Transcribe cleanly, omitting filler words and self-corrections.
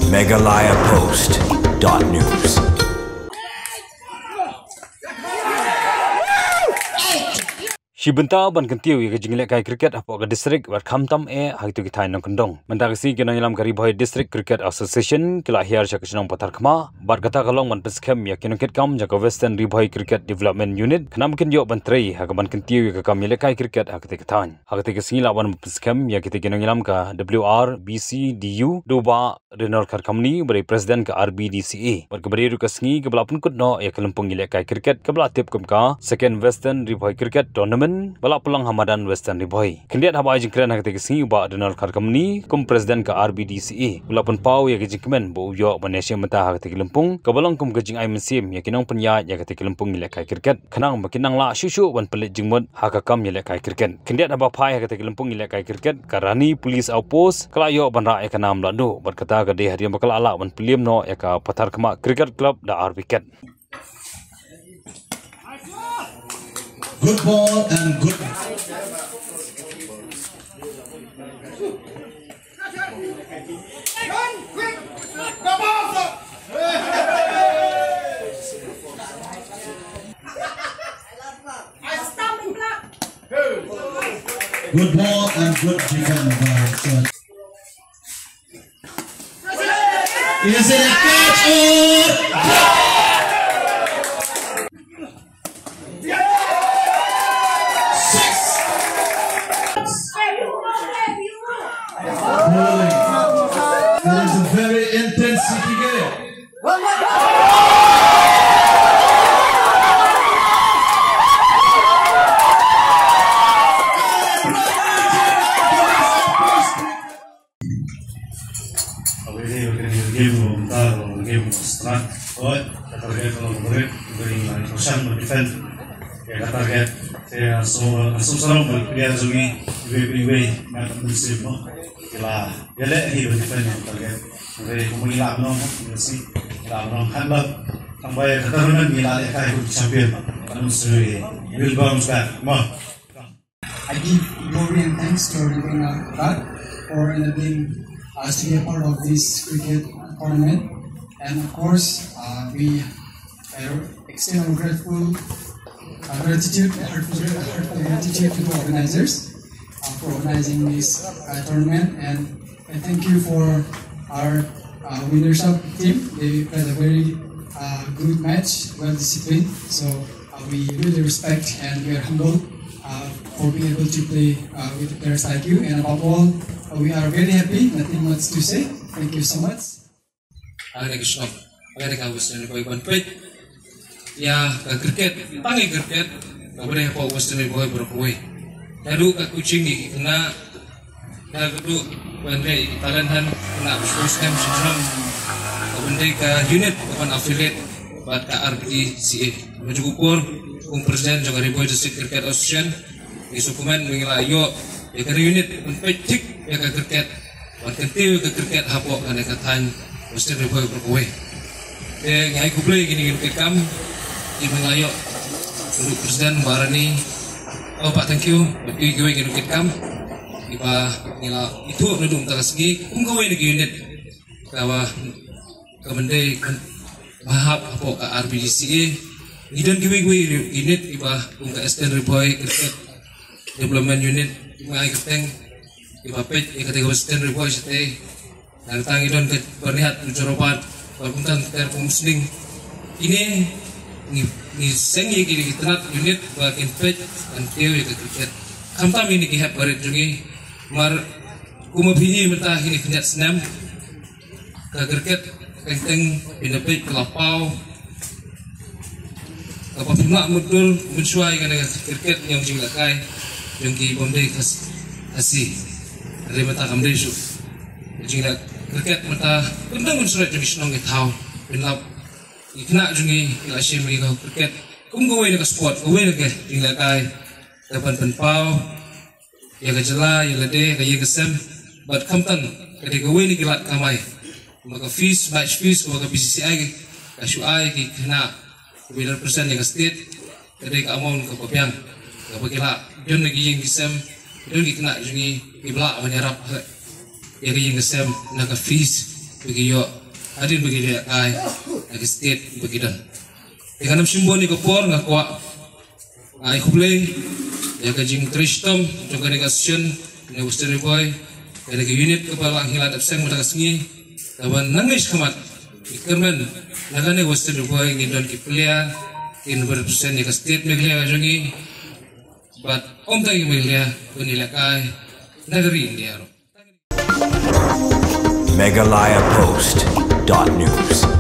megalayapost.news. Shibenta ban kentiu ye jingle kai cricket apo ga district war khamtam e haitu ki thain kondong mendagsi ke nang kari boy district cricket association kila hiar shakishnong patar khma bar kata kalong man peskem ya kinoket kam jaga western riboy cricket development unit khnam kin yo ban trei ha ban kentiu ye kam yele kai cricket ha ke thain ha ke singla ban peskem ya ke nang ka WRBCDU doba renor kar kamni bari president ka RBDCA bar ke bari ru kasngi ke belapun kutno ya kelampung yele kai cricket ke belatip kum ka second western riboy cricket tournament balap pulang Hamadan Western Riboy. Kendiat haba jingkren hak tegesi uba Donald Karkamni kum presiden ke RBDCA. Ulapun pau ya kejingkemen bo uyo Malaysia meta hak tegelempung kebalang kum kejing ai mesim ya kinang penya ya tegelempung milek kai kriket. Kenang makinang la syusyu wan pelit jingmut hak kam milek kai kriket. Kendiat haba pai hak tegelempung milek kai kriket karani polis outpost kelayo ban ra ya kanam ladu berkata gede hadiam bakal ala wan pelim no ya ka patar kemak cricket club da RBK. Good ball and good. Good ball and good defense. Is it a catch or? That is a very intense game. Là cái lễ thì được phân về cũng mình làm nó si làm nó khăn lắm thằng bay thật là mình làm lại cái champion nó sẽ will bounce back more. I give glory and thanks to Rivera God for enabling us to be a part of this cricket tournament, and of course we extend our heartful gratitude to the organizers for organizing this tournament, and thank you for our winners-up team. They played a very good match, well disciplined. So we really respect and we are humbled for being able to play with players like you. And above all, we are very happy. Nothing much to say. Thank you so much. Ya cricket, panggil cricket, kau boleh apa Western Riboy berkuih. Lalu kat kucing ni kena dah duduk bandai talentan kena bersuskan sejam bandai ke unit bukan affiliate buat ke RBDCA. Maju ukur presiden juga Riboy District Cricket Association di sukumen mengira yo ya ke unit penpetik ya ke cricket buat kentil ke cricket hapok kan katan Western Riboy berkuih. Dia ngai kuplay gini kam di mengayo untuk presiden barani. Oh Pak, thank you. Tapi gue ingin kam, iba nila itu nudung tagasgi, gue lagi unit bahwa kemendai mahap apa ke RBDCA, idan gue unit iba ke Western Riboy Cricket Development Unit, mengai keteng iba pet ikat Western Riboy sete, dan tang idon ke pernihat mencorobat, perpuntan terpumusling ini ni sengi kiri kitrat unit bagian pet dan teo ya cricket kamtam ini kihap barit jungi mar kumabini mentah ini kenyat senam ke cricket kenteng pinapet kelapau kapapuna mudul mensuai kan cricket yang jinglakai jungi bomdai kasih dari mentah kamdai su jinglak cricket mentah pendang mensuai jungi senong itau pinap ikna jungi ilasim lagi kau cricket kum gawe nak sport gawe nak tinggal kai dapat penpau ya kejela ya lede kaya kesem buat kamtan kade gawe ni gilat kamai maka fees match fees ko ka BCCI ka SUI ki kena 9% yang state kade ka amount ka papiang ka pagila yon lagi yang kesem yon kena jungi ibla menyerap ya kaya kesem nak fees bagi yo adin bagi dia kai lagi state bagi dan dengan simbol ni kopor ngakwa ai kubleng ya kajing tristom juga negasian ne Western Boy ada ke unit kepala anghilat abseng muda kesengi kawan nangis kemat ikerman nagane Western Boy ngidon kiplia in berpersen ya ke state meglia jangi but om tayo meglia punilakai nagari India MegalayaPost.news